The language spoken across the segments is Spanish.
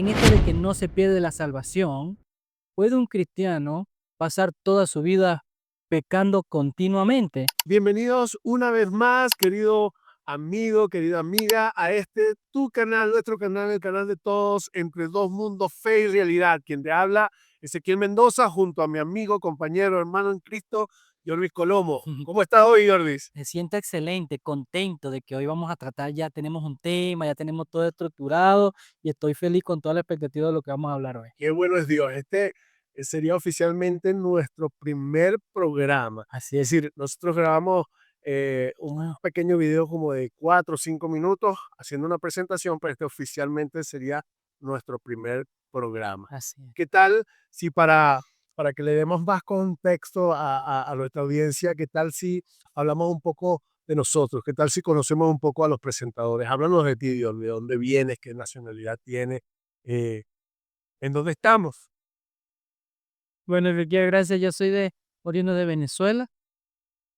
En esto de que no se pierde la salvación, ¿puede un cristiano pasar toda su vida pecando continuamente? Bienvenidos una vez más, querido amigo, querida amiga, a este tu canal, nuestro canal, el canal de todos, entre dos mundos, fe y realidad. Quien te habla, Ezequiel Mendoza, junto a mi amigo, compañero, hermano en Cristo, Jorvis Colomo. ¿Cómo estás hoy, Jorvis? Me siento excelente, contento de que hoy vamos a tratar, ya tenemos un tema, ya tenemos todo estructurado y estoy feliz con toda la expectativa de lo que vamos a hablar hoy. Qué bueno es Dios. Este sería oficialmente nuestro primer programa. Así Es es. decir, nosotros grabamos un Wow, pequeño video como de 4 o 5 minutos haciendo una presentación, pero este oficialmente sería nuestro primer programa. así es. ¿Qué tal si para que le demos más contexto a nuestra audiencia, qué tal si hablamos un poco de nosotros? ¿Qué tal si conocemos un poco a los presentadores? Háblanos de ti, Dios, de dónde vienes, qué nacionalidad tienes, eh, en dónde estamos. Bueno, Ezequiel, gracias. Yo soy oriundo de Venezuela.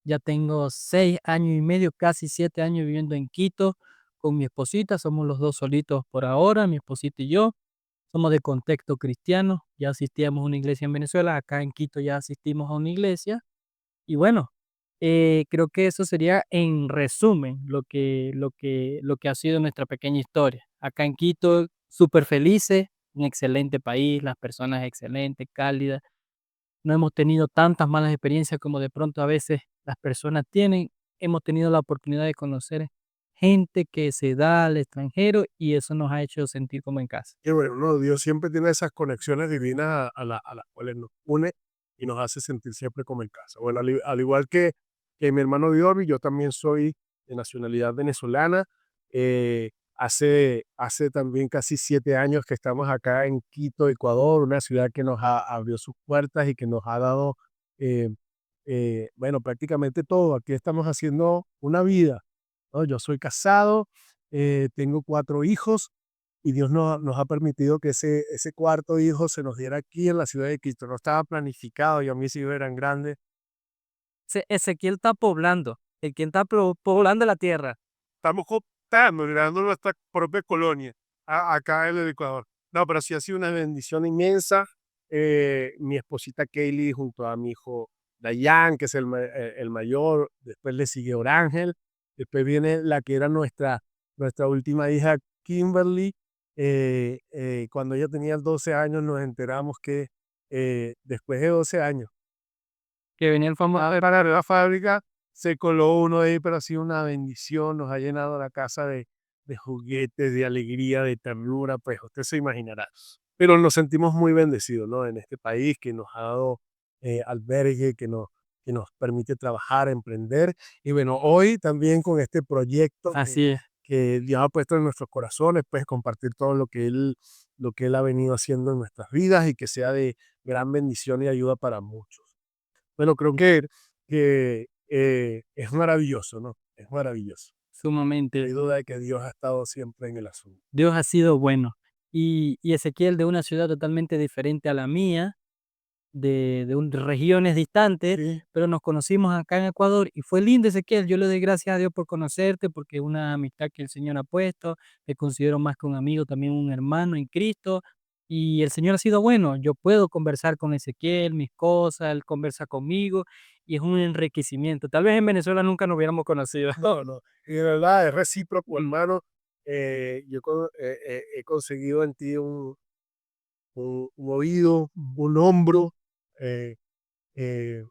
Ya tengo 6 años y medio, casi 7 años viviendo en Quito con mi esposita. Somos los dos solitos por ahora, mi esposita y yo. Somos de contexto cristiano. Ya asistíamos a una iglesia en Venezuela. Acá en Quito ya asistimos a una iglesia. Y bueno, creo que eso sería en resumen lo que ha sido nuestra pequeña historia. Acá en Quito, súper felices, un excelente país, las personas excelentes, cálidas. No hemos tenido tantas malas experiencias como de pronto a veces las personas tienen. Hemos tenido la oportunidad de conocer gente que se da al extranjero y eso nos ha hecho sentir como en casa. Y bueno, no, Dios siempre tiene esas conexiones divinas a las cuales nos une y nos hace sentir siempre como en casa. Bueno, al igual que mi hermano Diorbi, yo también soy de nacionalidad venezolana. Hace también casi 7 años que estamos acá en Quito, Ecuador, una ciudad que abrió sus puertas y que nos ha dado, eh, bueno, prácticamente todo. Aquí estamos haciendo una vida, ¿no? Yo soy casado, tengo 4 hijos y Dios nos ha permitido que ese cuarto hijo se nos diera aquí en la ciudad de Quito. No estaba planificado, yo mis hijos eran grandes. Ezequiel está poblando, el quien está poblando la tierra. Estamos contando, creando nuestra propia colonia acá en el Ecuador. No, pero sí ha sido una bendición inmensa. Mi esposita Kaylee junto a mi hijo Dayan, que es el mayor, después le sigue Orángel, después viene la que era nuestra última hija, Kimberly. Cuando ella tenía 12 años nos enteramos que después de 12 años Que venía el famoso. para la fábrica, se coló uno de ahí, pero ha sido una bendición, nos ha llenado la casa de juguetes, de alegría, de ternura, pues usted se imaginará. Pero nos sentimos muy bendecidos, ¿no? En este país que nos ha dado albergue, que nos permite trabajar, emprender. Y bueno, hoy también con este proyecto Así es. que Dios ha puesto en nuestros corazones, pues compartir todo lo que Él ha venido haciendo en nuestras vidas y que sea de gran bendición y ayuda para muchos. Bueno, creo que es maravilloso, ¿no? Es maravilloso. No hay Sumamente. duda de que Dios ha estado siempre en el asunto. Dios ha sido bueno. Y Ezequiel de una ciudad totalmente diferente a la mía, de regiones distantes, Sí, pero nos conocimos acá en Ecuador y fue lindo, Ezequiel. Yo le doy gracias a Dios por conocerte, porque es una amistad que el Señor ha puesto. Te considero más que un amigo, también un hermano en Cristo. Y el Señor ha sido bueno. Yo puedo conversar con Ezequiel, mis cosas, él conversa conmigo y es un enriquecimiento. Tal vez en Venezuela nunca nos hubiéramos conocido. no, no. Y de verdad es recíproco, hermano. He conseguido en ti un oído, un hombro. eh, eh,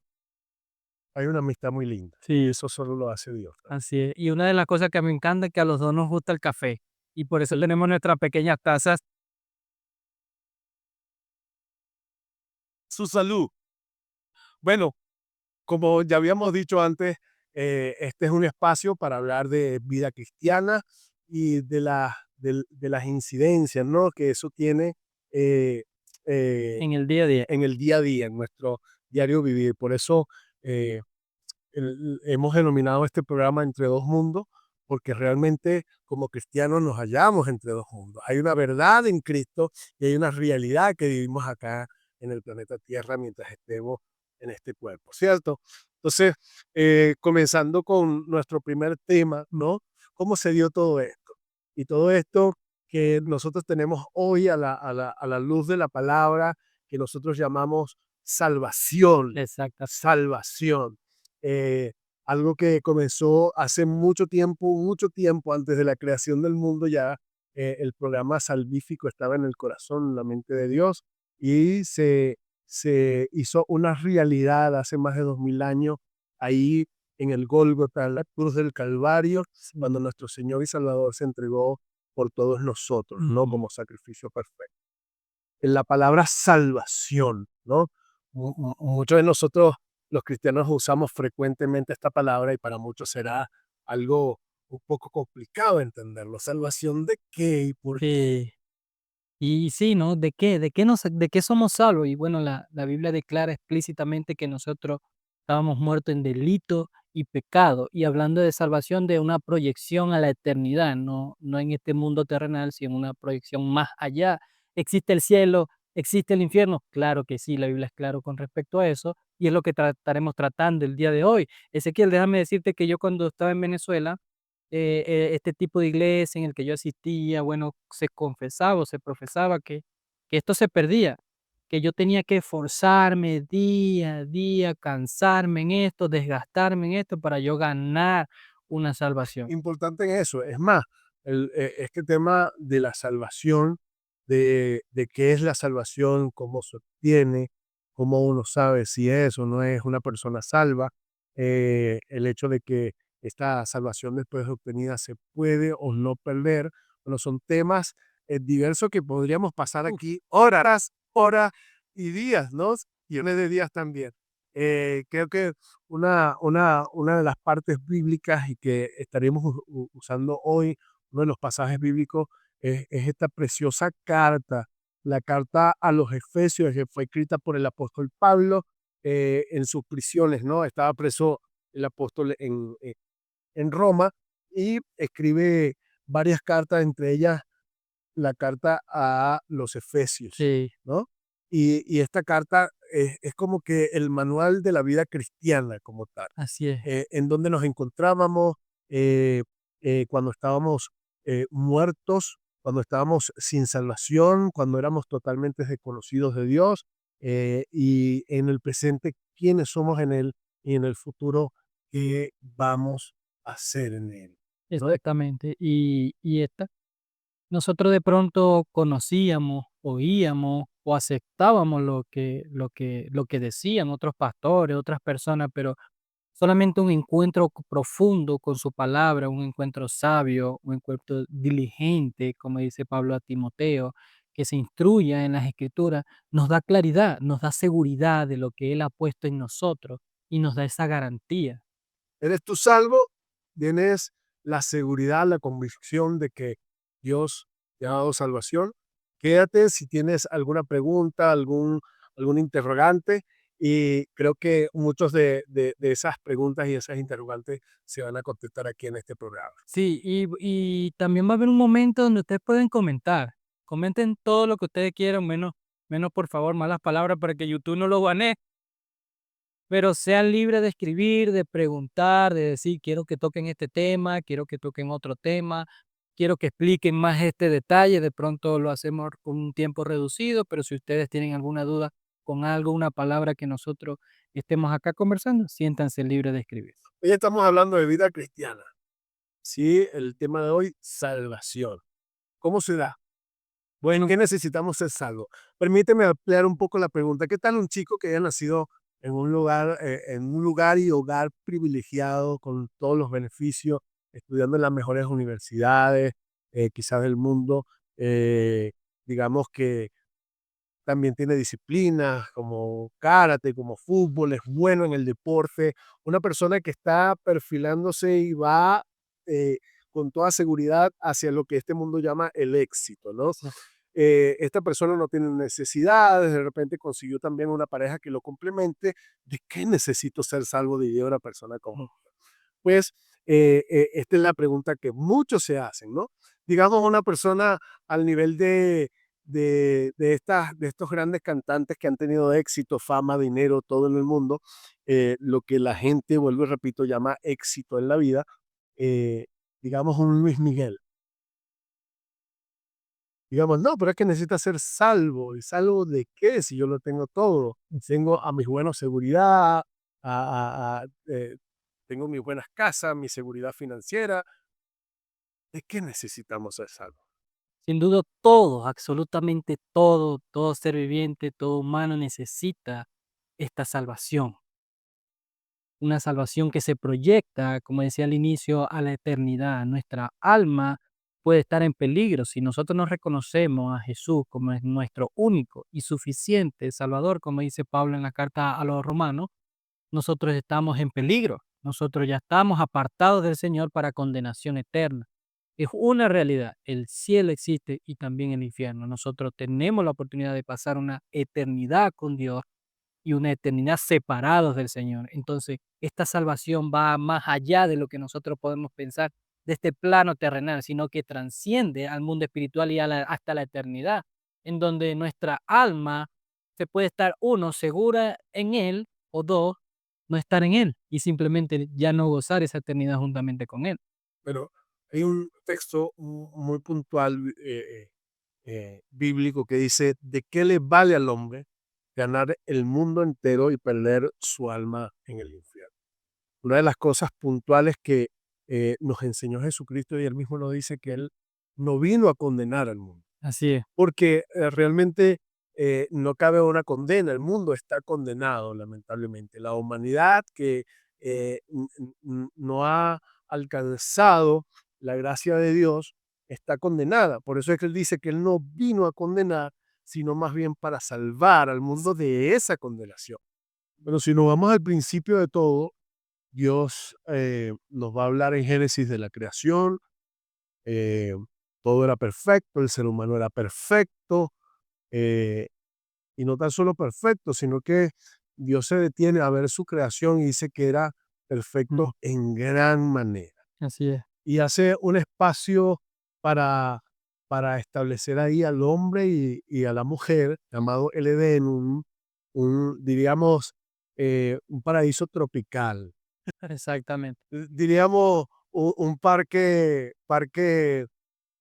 Hay una amistad muy linda. Y Sí, eso solo lo hace Dios. así es. Y una de las cosas que me encanta es que a los dos nos gusta el café. Y por eso tenemos nuestras pequeñas tazas. Su salud. Bueno, como ya habíamos dicho antes, este es un espacio para hablar de vida cristiana y de las incidencias, ¿no? Que eso tiene eh, eh, En el día a día. en el día a día, en nuestro diario vivir. Por eso eh, hemos denominado este programa Entre Dos Mundos, porque realmente como cristianos nos hallamos entre dos mundos. Hay una verdad en Cristo y hay una realidad que vivimos acá en el planeta Tierra mientras estemos en este cuerpo, ¿cierto? Entonces, comenzando con nuestro primer tema, ¿no? ¿Cómo se dio todo esto? Y todo esto que nosotros tenemos hoy a la luz de la palabra que nosotros llamamos salvación, Exacta. salvación. Eh, Algo que comenzó hace mucho tiempo antes de la creación del mundo ya, el programa salvífico estaba en el corazón, en la mente de Dios y se hizo una realidad hace más de 2000 años ahí en el Gólgota, en la cruz del Calvario, cuando Sí. nuestro Señor y Salvador se entregó por todos nosotros, ¿no? Ujú. Como sacrificio perfecto. En la palabra salvación, ¿no? Muchos de nosotros, los cristianos, usamos frecuentemente esta palabra y para muchos será algo un poco complicado entenderlo. ¿Salvación de qué y por qué? Sí. Y sí, ¿no? ¿De qué? ¿De qué somos salvos? Y bueno, la Biblia declara explícitamente que nosotros estábamos muertos en delito y pecado. Y hablando de salvación, de una proyección a la eternidad, no en este mundo terrenal, sino una proyección más allá. ¿Existe el cielo? ¿Existe el infierno? Claro que sí, la Biblia es claro con respecto a eso. Y es lo que estaremos tratando el día de hoy. Ezequiel, déjame decirte que yo cuando estaba en Venezuela, este tipo de iglesia en el que yo asistía, bueno, se confesaba o se profesaba que esto se perdía, que yo tenía que esforzarme día a día, cansarme en esto, desgastarme en esto para yo ganar una salvación. Importante en eso. Es más, este tema de la salvación, de qué es la salvación, cómo se obtiene, cómo uno sabe si es o no es una persona salva, el hecho de que esta salvación después de obtenida se puede o no perder, bueno, son temas diversos que podríamos pasar Uf, aquí horas, horas y días, ¿no? Y de días también. Creo que una de las partes bíblicas y que estaremos usando hoy, uno de los pasajes bíblicos, es esta preciosa carta, la carta a los Efesios, que fue escrita por el apóstol Pablo en sus prisiones, ¿no? Estaba preso el apóstol en Roma y escribe varias cartas, entre ellas la carta a los Efesios, sí, ¿no? Y esta carta es como que el manual de la vida cristiana como tal, así es. en donde nos encontrábamos eh, cuando estábamos muertos, cuando estábamos sin salvación, cuando éramos totalmente desconocidos de Dios, y en el presente quiénes somos en Él y en el futuro qué vamos a hacer en Él. ¿No? Exactamente. Y esta, nosotros de pronto conocíamos, oíamos o aceptábamos lo que decían otros pastores, otras personas, pero solamente un encuentro profundo con su palabra, un encuentro sabio, un encuentro diligente, como dice Pablo a Timoteo, que se instruya en las escrituras, nos da claridad, nos da seguridad de lo que Él ha puesto en nosotros y nos da esa garantía. Eres tú salvo, tienes la seguridad, la convicción de que Dios te ha dado salvación. Quédate si tienes alguna pregunta, algún interrogante, y creo que muchos de esas preguntas y esas interrogantes se van a contestar aquí en este programa. Sí, y también va a haber un momento donde ustedes pueden comentar. Comenten todo lo que ustedes quieran, menos por favor malas palabras para que YouTube no lo banee. Pero sean libres de escribir, de preguntar, de decir, quiero que toquen este tema, quiero que toquen otro tema, quiero que expliquen más este detalle. De pronto lo hacemos con un tiempo reducido, pero si ustedes tienen alguna duda con algo, una palabra que nosotros estemos acá conversando, siéntanse libres de escribir. Hoy estamos hablando de vida cristiana. Sí, el tema de hoy, salvación. ¿Cómo se da? Bueno, ¿qué necesitamos ser salvos? Permíteme ampliar un poco la pregunta. ¿Qué tal un chico que haya nacido en un lugar y hogar privilegiado, con todos los beneficios, estudiando en las mejores universidades, quizás del mundo? Digamos que también tiene disciplinas como karate, como fútbol, es bueno en el deporte. Una persona que está perfilándose y va eh, con toda seguridad hacia lo que este mundo llama el éxito, ¿no? Sí. Esta persona no tiene necesidades, de repente consiguió también una pareja que lo complemente. ¿De qué necesito ser salvo? Diría una persona como, pues, esta es la pregunta que muchos se hacen, ¿no? Digamos, una persona al nivel de estos grandes cantantes que han tenido éxito, fama, dinero, todo en el mundo, lo que la gente, vuelvo y repito, llama éxito en la vida, eh, digamos un Luis Miguel. digamos, no, pero es que necesita ser salvo. ¿Y salvo de qué? Si yo lo tengo todo. Tengo a mis buenos seguridad, tengo mis buenas casas, mi seguridad financiera. ¿De qué necesitamos ser salvos? Sin duda, todo, absolutamente todo, todo ser viviente, todo humano necesita esta salvación. Una salvación que se proyecta, como decía al inicio, a la eternidad. Nuestra alma puede estar en peligro si nosotros no reconocemos a Jesús como es nuestro único y suficiente Salvador, como dice Pablo en la carta a los romanos. Nosotros estamos en peligro. Nosotros ya estamos apartados del Señor para condenación eterna. Es una realidad. El cielo existe y también el infierno. Nosotros tenemos la oportunidad de pasar una eternidad con Dios y una eternidad separados del Señor. Entonces, esta salvación va más allá de lo que nosotros podemos pensar de este plano terrenal, sino que trasciende al mundo espiritual y hasta la eternidad, en donde nuestra alma se puede estar, uno, segura en Él, o dos, no estar en Él y simplemente ya no gozar esa eternidad juntamente con Él. Pero hay un texto muy puntual bíblico que dice, ¿de qué le vale al hombre ganar el mundo entero y perder su alma en el infierno? Una de las cosas puntuales que nos enseñó Jesucristo, y él mismo lo dice, que él no vino a condenar al mundo, Así es. porque realmente no cabe una condena, el mundo está condenado, lamentablemente. La humanidad que no ha alcanzado la gracia de Dios está condenada. Por eso es que él dice que él no vino a condenar, sino más bien para salvar al mundo de esa condenación. Pero si nos vamos al principio de todo, Dios nos va a hablar en Génesis de la creación. eh, Todo era perfecto, el ser humano era perfecto, eh, y no tan solo perfecto, sino que Dios se detiene a ver su creación y dice que era Mm, perfecto en gran manera. así es. Y hace un espacio para, para establecer ahí al hombre y a la mujer, llamado el Edén, diríamos, un paraíso tropical. Exactamente. Diríamos un parque,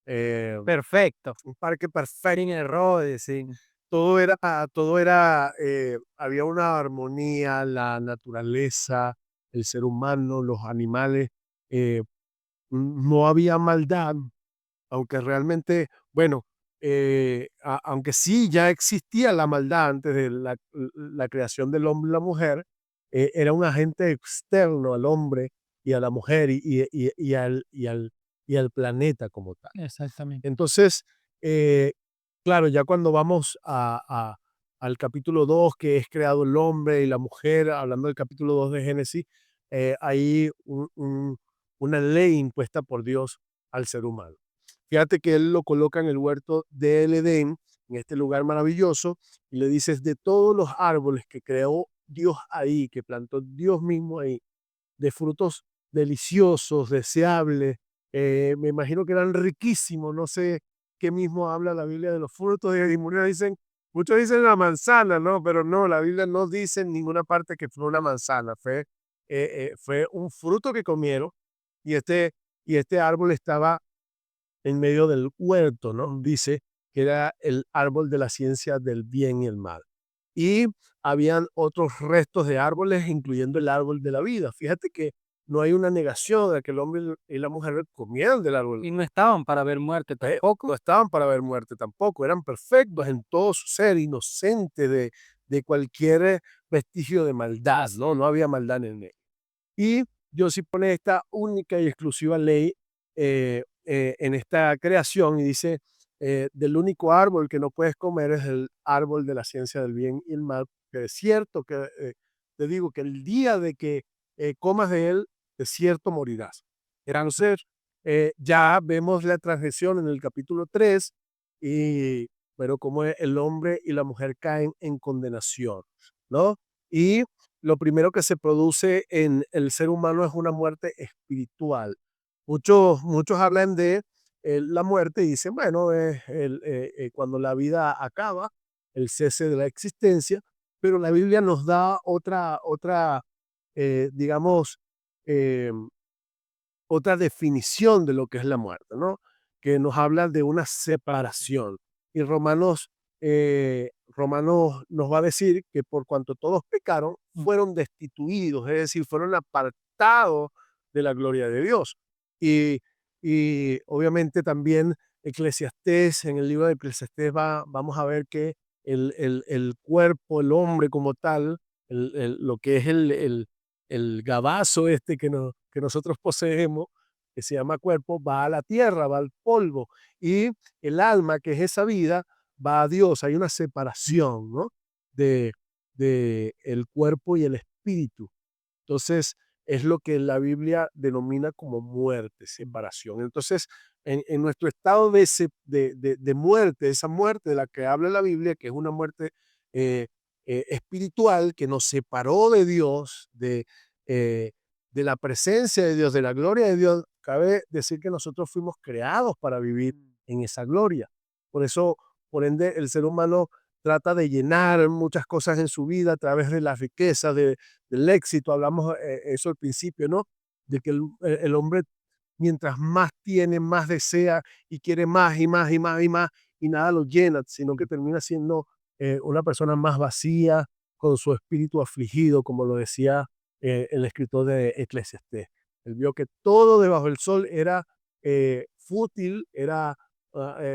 eh, Perfecto. un parque perfecto. Sin errores, sin... Había una armonía, la naturaleza, el ser humano, los animales, eh, no había maldad, aunque realmente, bueno, aunque sí ya existía la maldad antes de la creación del hombre y la mujer, era un agente externo al hombre y a la mujer y al planeta como tal. Exactamente. Entonces, eh, claro, ya cuando vamos al capítulo 2 que es creado el hombre y la mujer, hablando del capítulo 2 de Génesis, hay una ley impuesta por Dios al ser humano. Fíjate que él lo coloca en el huerto del Edén, en este lugar maravilloso, y le dices, de todos los árboles que creó Dios ahí, que plantó Dios mismo ahí, de frutos deliciosos, deseables, me imagino que eran riquísimos, no sé qué mismo habla la Biblia de los frutos, y muchos dicen la manzana, ¿no? Pero no, la Biblia no dice en ninguna parte que fue una manzana, fue un fruto que comieron, y este árbol estaba en medio del huerto, ¿no? Dice que era el árbol de la ciencia del bien y el mal. Y habían otros restos de árboles, incluyendo el árbol de la vida. Fíjate que no hay una negación de que el hombre y la mujer comieran del árbol. Y no estaban para ver muerte No tampoco. estaban para ver muerte tampoco, eran perfectos en todo su ser, inocentes de cualquier vestigio de maldad, ¿no? No había maldad en él. Y Dios sí pone esta única y exclusiva ley en esta creación y dice, del único árbol que no puedes comer es el árbol de la ciencia del bien y el mal, que es cierto que te digo que el día de que comas de él, de cierto morirás. Entonces, ya vemos la transgresión en el capítulo 3 y, pero como el hombre y la mujer caen en condenación, ¿no? Y lo primero que se produce en el ser humano es una muerte espiritual. Muchos hablan de la muerte y dicen, bueno, es cuando la vida acaba, el cese de la existencia, pero la Biblia nos da digamos, eh, otra definición de lo que es la muerte, ¿no? que nos habla de una separación. Y Romanos nos va a decir que por cuanto todos pecaron, Mm. fueron destituidos, es decir, fueron apartados de la gloria de Dios. Y, y obviamente también Eclesiastés, en el libro de Eclesiastés vamos a ver que el cuerpo, el hombre como tal, lo que es el gabazo este que nosotros poseemos, que se llama cuerpo, va a la tierra, va al polvo. Y el alma, que es esa vida, va a Dios. Hay una separación, ¿no? De, de el cuerpo y el espíritu. Entonces, es lo que la Biblia denomina como muerte, separación. Entonces, en nuestro estado de muerte, esa muerte de la que habla la Biblia, que es una muerte eh, espiritual, que nos separó de Dios, eh, de la presencia de Dios, de la gloria de Dios, cabe decir que nosotros fuimos creados para vivir en esa gloria. Por eso, por ende, el ser humano trata de llenar muchas cosas en su vida a través de las riquezas, del éxito, hablamos eso al principio, ¿no? De que el hombre mientras más tiene, más desea y quiere más y más y más y más y nada lo llena, sino que termina siendo una persona más vacía, con su espíritu afligido, como lo decía el escritor de Eclesiastés. Él vio que todo debajo del sol era fútil, era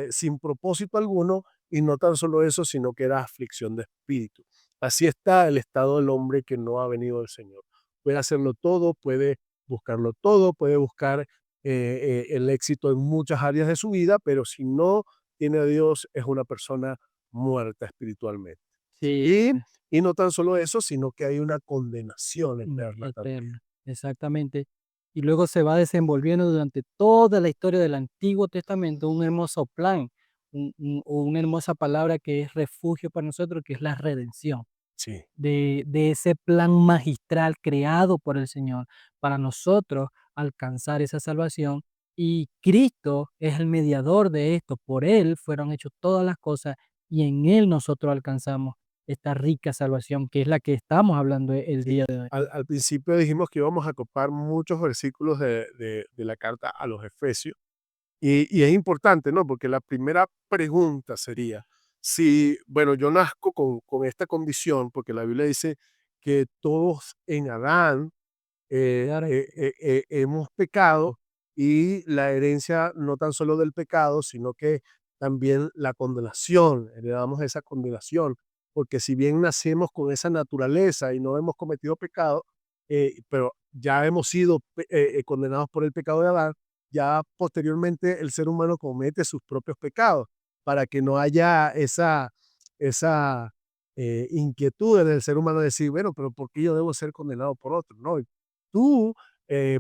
sin propósito alguno, y no tan solo eso, sino que era aflicción de espíritu. Así está el estado del hombre que no ha venido del Señor. Puede hacerlo todo, puede buscarlo todo, puede buscar el éxito en muchas áreas de su vida, pero si no tiene a Dios, es una persona muerta espiritualmente. Sí, Y no tan solo eso, sino que hay una condenación eterna también. eterno, exactamente. Y luego se va desenvolviendo durante toda la historia del Antiguo Testamento un hermoso plan, o una hermosa palabra que es refugio para nosotros, que es la redención. Sí. De ese plan magistral creado por el Señor para nosotros alcanzar esa salvación. Y Cristo es el mediador de esto. Por Él fueron hechas todas las cosas y en Él nosotros alcanzamos esta rica salvación que es la que estamos hablando el Sí. día de hoy. Al principio dijimos que íbamos a copar muchos versículos de la carta a los Efesios. Y es importante, ¿no? Porque la primera pregunta sería, si, bueno, yo nazco con esta condición, porque la Biblia dice que todos en Adán Claro, hemos pecado y la herencia no tan solo del pecado, sino que también la condenación, heredamos esa condenación, porque si bien nacemos con esa naturaleza y no hemos cometido pecado, pero ya hemos sido condenados por el pecado de Adán, ya posteriormente el ser humano comete sus propios pecados para que no haya esa inquietud en el ser humano de decir, bueno, pero ¿por qué yo debo ser condenado por otro? No, tú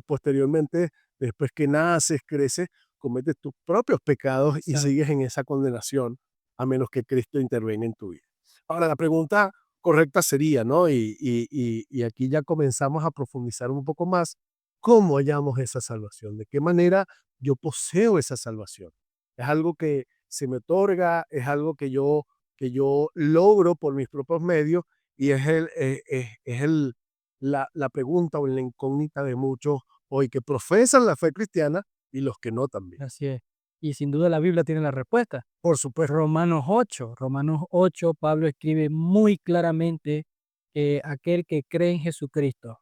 posteriormente, después que naces, creces, cometes tus propios pecados y exacto. sigues en esa condenación a menos que Cristo intervenga en tu vida. Ahora, la pregunta correcta sería, ¿no? Y aquí ya comenzamos a profundizar un poco más, ¿cómo hallamos esa salvación? ¿De qué manera yo poseo esa salvación? ¿Es algo que se me otorga? ¿Es algo que yo logro por mis propios medios? Y es la pregunta o la incógnita de muchos hoy que profesan la fe cristiana y los que no también. Así es. Y sin duda la Biblia tiene la respuesta. Por supuesto. Romanos 8, Pablo escribe muy claramente que aquel que cree en Jesucristo,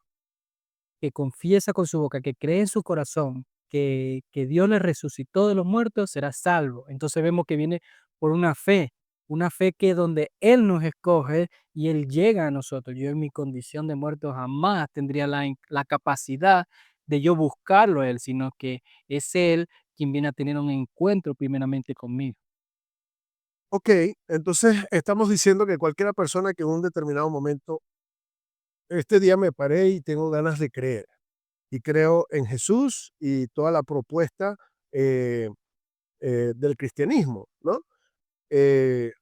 que confiesa con su boca, que cree en su corazón que Dios le resucitó de los muertos, será salvo. Entonces vemos que viene por una fe que donde Él nos escoge y Él llega a nosotros. Yo en mi condición de muerto jamás tendría la capacidad de yo buscarlo a Él, sino que es Él quien viene a tener un encuentro primeramente conmigo. Ok, entonces estamos diciendo que cualquier persona que en un determinado momento, este día me paré y tengo ganas de creer, y creo en Jesús y toda la propuesta eh, del cristianismo, ¿no?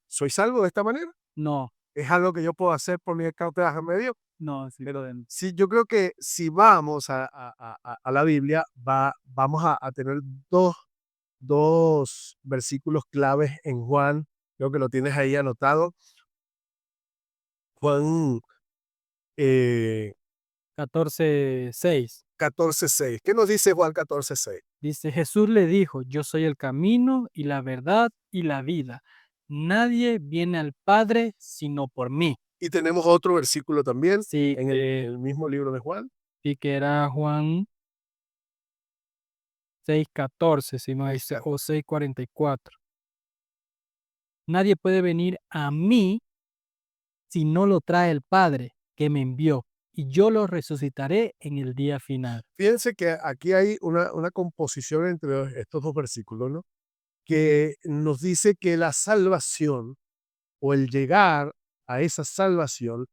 ¿Soy salvo de esta manera? No, ¿Es algo que yo puedo hacer por mi cautelas en medio? no, sí, brother. Sí, yo creo que si vamos a la Biblia, vamos a tener dos versículos claves en Juan, creo que lo tienes ahí anotado. Juan eh, 14:6. 14:6. ¿Qué nos dice Juan 14:6? Dice, Jesús le dijo, yo soy el camino y la verdad y la vida. Nadie viene al Padre sino por mí. Y tenemos otro versículo también Sí, en el mismo libro de Juan. sí que era Juan 6:14, si no Ahí dice, está. o 6:44. Nadie puede venir a mí si no lo trae el Padre que me envió, y yo lo resucitaré en el día final. Fíjense que aquí hay una composición entre estos dos versículos, ¿no? Que nos dice que la salvación o el llegar a esa salvación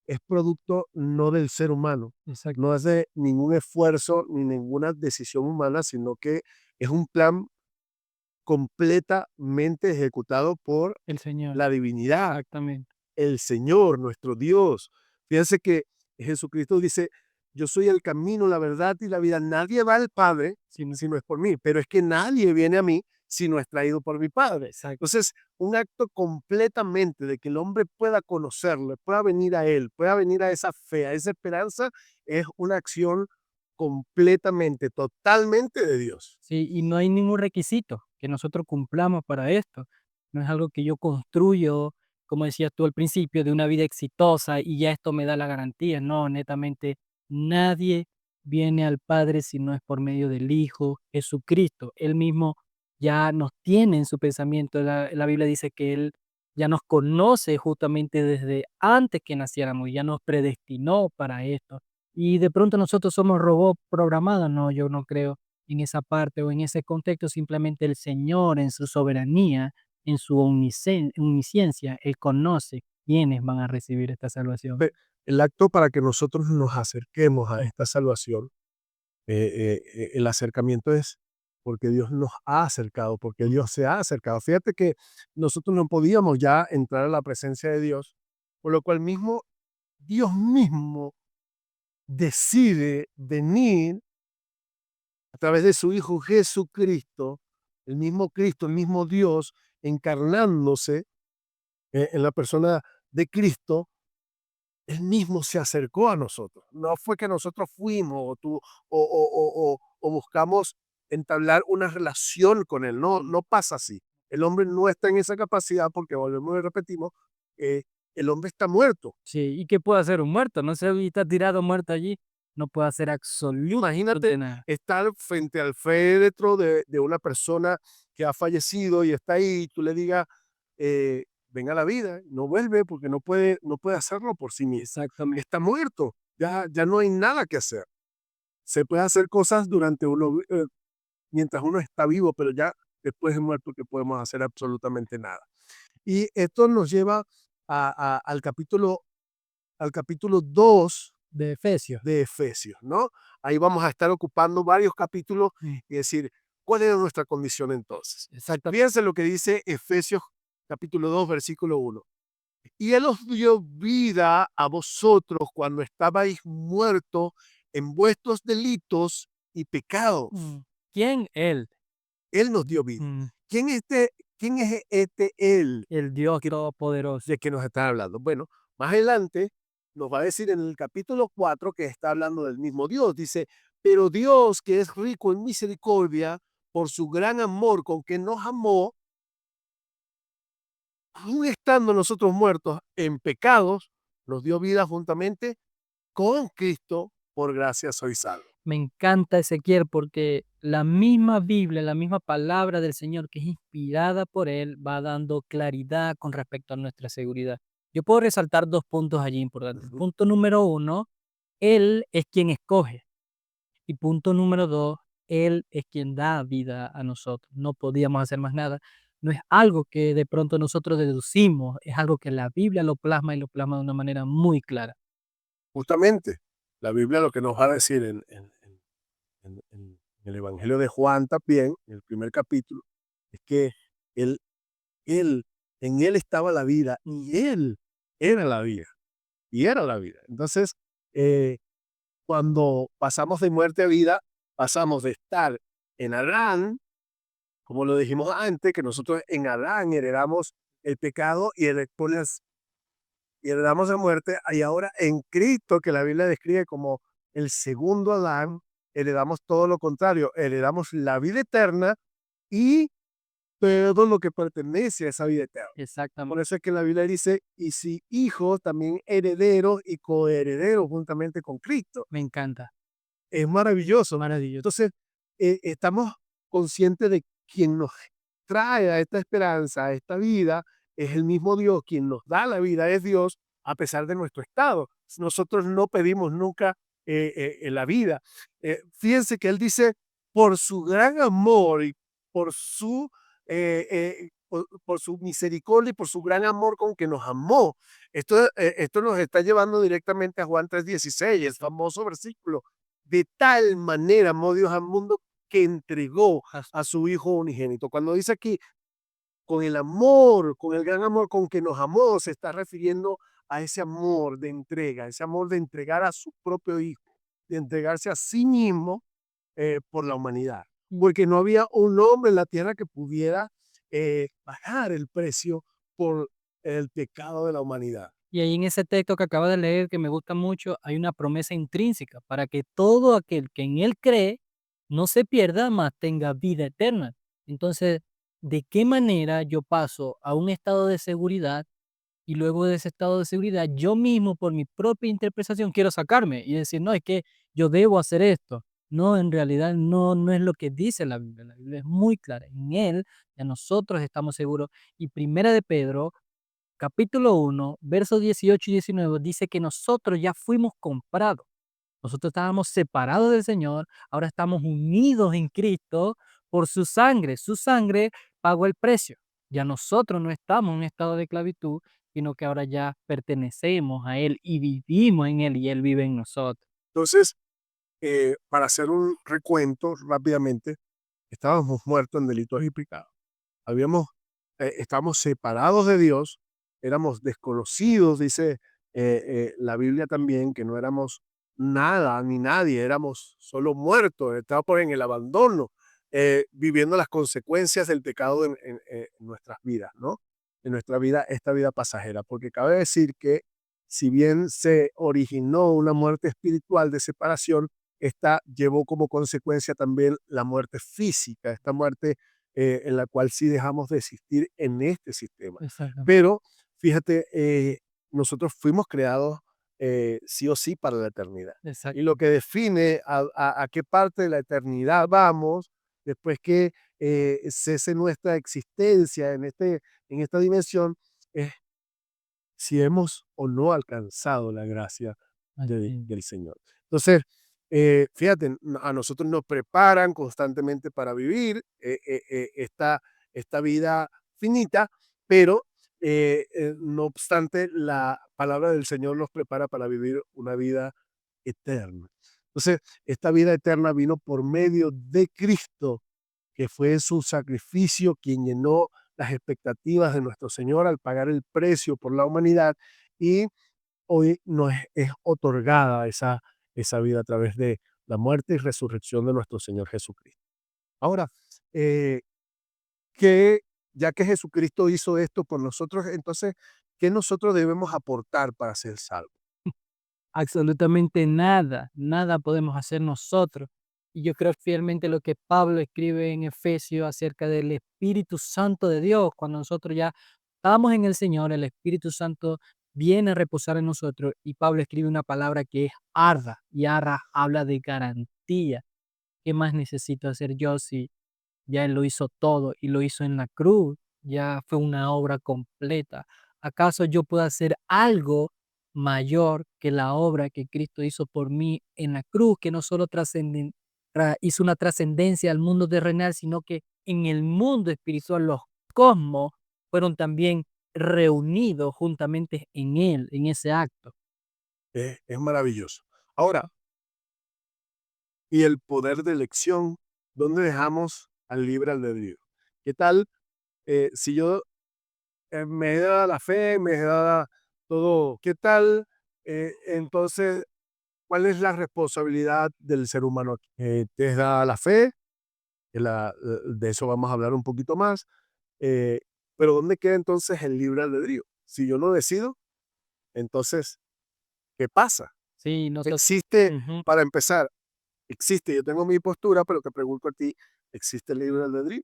es producto no del ser humano, Exacto, no es de ningún esfuerzo ni ninguna decisión humana, sino que es un plan completamente ejecutado por el Señor, la divinidad, exactamente. el Señor, nuestro Dios. Fíjense que Jesucristo dice, yo soy el camino, la verdad y la vida. Nadie va al Padre Sino- si no es por mí, pero es que nadie viene a mí si no es traído por mi Padre. exacto. Entonces, un acto completamente de que el hombre pueda conocerlo, pueda venir a Él, pueda venir a esa fe, a esa esperanza, es una acción completamente, totalmente de Dios. Sí, y no hay ningún requisito que nosotros cumplamos para esto. No es algo que yo construyo, como decías tú al principio, de una vida exitosa y ya esto me da la garantía. No, netamente nadie viene al Padre si no es por medio del Hijo Jesucristo. Él mismo ya nos tiene en su pensamiento. La Biblia dice que Él ya nos conoce justamente desde antes que naciéramos, ya nos predestinó para esto. Y de pronto nosotros somos robots programados. No, yo no creo en esa parte o en ese contexto. Simplemente el Señor en su soberanía, en su omnisciencia, Él conoce quiénes van a recibir esta salvación. El acto para que nosotros nos acerquemos a esta salvación, el acercamiento es porque Dios nos ha acercado, porque Dios se ha acercado. Fíjate que nosotros no podíamos ya entrar a la presencia de Dios, por lo cual mismo Dios mismo decide venir a través de su Hijo Jesucristo, el mismo Dios, encarnándose en la persona de Cristo. Él mismo se acercó a nosotros. No fue que nosotros fuimos o buscamos entablar una relación con Él. No, no pasa así. El hombre no está en esa capacidad porque, volvemos y repetimos, eh, el hombre está muerto. Sí, ¿y qué puede hacer un muerto? No sé, y está tirado muerto allí, no puede hacer absolutamente Imagínate nada. estar frente al féretro de una persona que ha fallecido y está ahí y tú le digas, venga a la vida, no vuelve porque no puede hacerlo por sí mismo. Exactamente. Está muerto, ya no hay nada que hacer. Se puede hacer cosas mientras uno está vivo, pero ya después de muerto que podemos hacer absolutamente nada. Y esto nos lleva al capítulo 2 De Efesios. de Efesios, ¿no? Ahí vamos a estar ocupando varios capítulos y decir, ¿cuál era nuestra condición entonces? Exactamente. Fíjense lo que dice Efesios capítulo 2, versículo 1. Y Él os dio vida a vosotros cuando estabais muertos en vuestros delitos y pecados. ¿Quién? Él. Él nos dio vida. Mm, ¿Quién, quién es este Él el Dios Todopoderoso. de que nos está hablando? Bueno, más adelante nos va a decir en el capítulo 4 que está hablando del mismo Dios. Dice, pero Dios que es rico en misericordia, por su gran amor con que nos amó, aun estando nosotros muertos en pecados, nos dio vida juntamente con Cristo, por gracia soy salvo. Me encanta Ezequiel porque la misma Biblia, la misma palabra del Señor que es inspirada por Él, va dando claridad con respecto a nuestra seguridad. Yo puedo resaltar dos puntos allí importantes. Ujú. Punto número uno, Él es quien escoge. Y punto número dos, Él es quien da vida a nosotros. No podíamos hacer más nada. No es algo que de pronto nosotros deducimos, es algo que la Biblia lo plasma y lo plasma de una manera muy clara. Justamente, la Biblia lo que nos va a decir en el Evangelio de Juan también, en el primer capítulo, es que él, él, en él estaba la vida y él era la vida, y era la vida. Entonces, eh, cuando pasamos de muerte a vida, pasamos de estar en Adán, como lo dijimos antes, que nosotros en Adán heredamos el pecado y heredamos la muerte, y ahora en Cristo, que la Biblia describe como el segundo Adán, heredamos todo lo contrario, heredamos la vida eterna y todo lo que pertenece a esa vida eterna. Exactamente. Por eso es que la Biblia dice, y si hijos, también herederos y coherederos juntamente con Cristo. Me encanta. Es maravilloso. Maravilloso. Entonces, estamos conscientes de quien nos trae a esta esperanza, a esta vida, es el mismo Dios, quien nos da la vida es Dios, a pesar de nuestro estado. Nosotros no pedimos nunca la vida. Fíjense que Él dice, por su gran amor y por su, por su misericordia y por su gran amor con que nos amó. Esto nos está llevando directamente a Juan 3:16, el famoso versículo. De tal manera amó Dios al mundo que entregó As- a su Hijo unigénito. Cuando dice aquí, con el amor, con el gran amor con que nos amó, se está refiriendo a ese amor de entrega, ese amor de entregar a su propio Hijo, de entregarse a sí mismo por la humanidad. Porque no había un hombre en la tierra que pudiera pagar el precio por el pecado de la humanidad. Y ahí en ese texto que acaba de leer, que me gusta mucho, hay una promesa intrínseca para que todo aquel que en Él cree no se pierda, mas tenga vida eterna. Entonces, ¿de qué manera yo paso a un estado de seguridad y luego de ese estado de seguridad yo mismo por mi propia interpretación quiero sacarme y decir, no, es que yo debo hacer esto? No, en realidad no es lo que dice la Biblia. La Biblia es muy clara. En Él ya nosotros estamos seguros. Y Primera de Pedro capítulo 1, versos 18 y 19 dice que nosotros ya fuimos comprados. Nosotros estábamos separados del Señor, ahora estamos unidos en Cristo por su sangre. Su sangre pagó el precio. Ya nosotros no estamos en un estado de esclavitud, sino que ahora ya pertenecemos a Él y vivimos en Él y Él vive en nosotros. Entonces, para hacer un recuento rápidamente, estábamos muertos en delitos y pecados. Estábamos separados de Dios, éramos desconocidos, dice la Biblia también, que no éramos nada ni nadie, éramos solo muertos, estábamos en el abandono, viviendo las consecuencias del pecado en nuestras vidas, ¿no? En nuestra vida, esta vida pasajera, porque cabe decir que si bien se originó una muerte espiritual de separación, esta llevó como consecuencia también la muerte física, esta muerte en la cual sí dejamos de existir en este sistema. Exactamente. Pero fíjate, nosotros fuimos creados sí o sí para la eternidad. Y lo Exacto. que define a qué parte de la eternidad vamos, después que cese nuestra existencia en esta dimensión, es si hemos o no alcanzado la gracia Así. del Señor. Entonces, fíjate, a nosotros nos preparan constantemente para vivir esta vida finita, pero no obstante, la palabra del Señor nos prepara para vivir una vida eterna. Entonces, esta vida eterna vino por medio de Cristo, que fue su sacrificio quien llenó las expectativas de nuestro Señor al pagar el precio por la humanidad y hoy nos es otorgada esa vida a través de la muerte y resurrección de nuestro Señor Jesucristo. Ahora, eh, que ya que Jesucristo hizo esto por nosotros, entonces, ¿qué nosotros debemos aportar para ser salvos? Absolutamente nada, nada podemos hacer nosotros. Y yo creo fielmente lo que Pablo escribe en Efesios acerca del Espíritu Santo de Dios. Cuando nosotros ya estamos en el Señor, el Espíritu Santo viene a reposar en nosotros y Pablo escribe una palabra que es arda y arda habla de garantía. ¿Qué más necesito hacer yo si ya Él lo hizo todo y lo hizo en la cruz? Ya fue una obra completa. ¿Acaso yo puedo hacer algo mayor que la obra que Cristo hizo por mí en la cruz, que no solo hizo una trascendencia al mundo terrenal, sino que en el mundo espiritual los cosmos fueron también reunidos juntamente en Él, en ese acto? Es maravilloso. Ahora, y el poder de elección, ¿dónde dejamos al libre albedrío? ¿Qué tal si yo me da la fe, me da todo? ¿Qué tal? Entonces, ¿cuál es la responsabilidad del ser humano aquí? Te da la fe, de eso vamos a hablar un poquito más, eh, pero ¿dónde queda entonces el libre albedrío? Si yo no decido, entonces, ¿qué pasa? Sí, nosotros. Existe, para empezar, existe, yo tengo mi postura, pero te pregunto a ti, ¿existe el libre albedrío?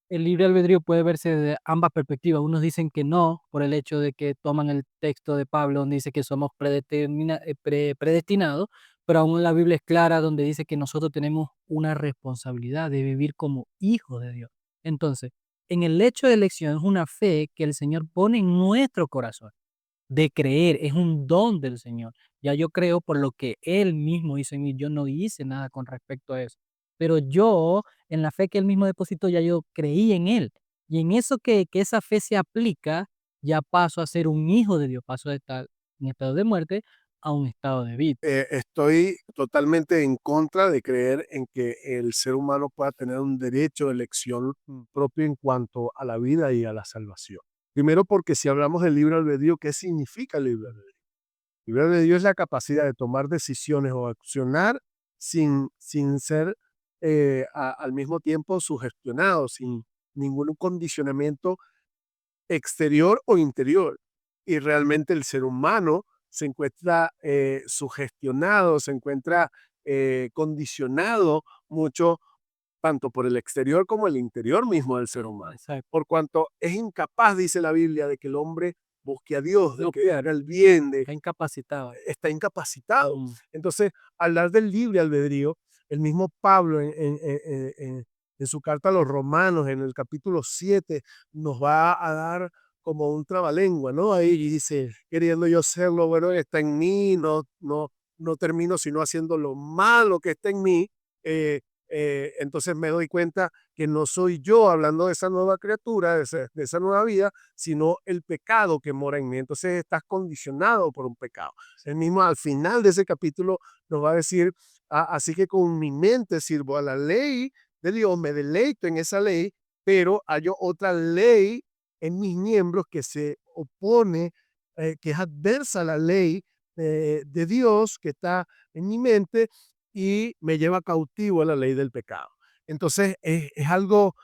El libre albedrío puede verse de ambas perspectivas. Unos dicen que no, por el hecho de que toman el texto de Pablo, donde dice que somos predestinados, pero aún la Biblia es clara, donde dice que nosotros tenemos una responsabilidad de vivir como hijos de Dios. Entonces, en el hecho de elección es una fe que el Señor pone en nuestro corazón de creer, es un don del Señor. Ya yo creo por lo que Él mismo hizo en mí, yo no hice nada con respecto a eso. Pero yo, en la fe que Él mismo depositó, ya yo creí en Él. Y en eso que esa fe se aplica, ya paso a ser un hijo de Dios, paso de estar en estado de muerte a un estado de vida. Estoy totalmente en contra de creer en que el ser humano pueda tener un derecho de elección propio en cuanto a la vida y a la salvación. Primero porque si hablamos del libre albedrío, ¿qué significa el libre albedrío? El libre albedrío es la capacidad de tomar decisiones o accionar sin ser al mismo tiempo sugestionado, sin ningún condicionamiento exterior o interior. Y realmente el ser humano se encuentra sugestionado, se encuentra condicionado mucho tanto por el exterior como el interior mismo del ser humano. Exacto. Por cuanto es incapaz, dice la Biblia, de que el hombre busque a Dios, de No que puede, haga el bien, de, está incapacitado. está incapacitado. Mm, Entonces, hablar del libre albedrío, el mismo Pablo en su carta a los romanos, en el capítulo 7 nos va a dar como un trabalengua, ¿no? Ahí dice, queriendo yo ser lo bueno que está en mí, no termino sino haciendo lo malo que está en mí. eh, entonces me doy cuenta que no soy yo hablando de esa nueva criatura, de esa nueva vida, sino el pecado que mora en mí. Entonces estás condicionado por un pecado. El mismo al final de ese capítulo nos va a decir, así que con mi mente sirvo a la ley de Dios, me deleito en esa ley, pero hay otra ley en mis miembros que se opone, que es adversa a la ley de Dios que está en mi mente y me lleva cautivo a la ley del pecado. Entonces es algo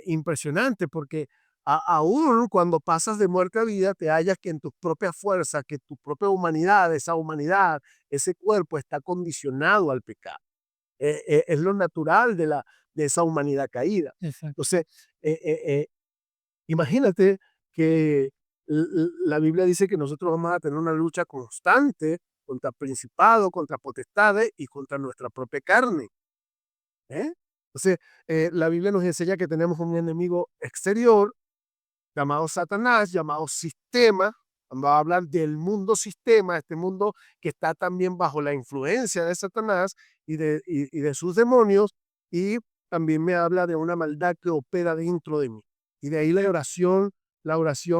impresionante porque aún cuando pasas de muerte a vida, te hallas que en tus propias fuerzas, que tu propia humanidad, esa humanidad, ese cuerpo está condicionado al pecado. Es lo natural de esa humanidad caída. exacto. Entonces, eh, eh, eh, imagínate que la Biblia dice que nosotros vamos a tener una lucha constante contra principados, contra potestades y contra nuestra propia carne. ¿Eh? Entonces, la Biblia nos enseña que tenemos un enemigo exterior llamado Satanás, llamado sistema. Vamos a hablar del mundo sistema, este mundo que está también bajo la influencia de Satanás y de sus demonios, y también me habla de una maldad que opera dentro de mí. Y de ahí la oración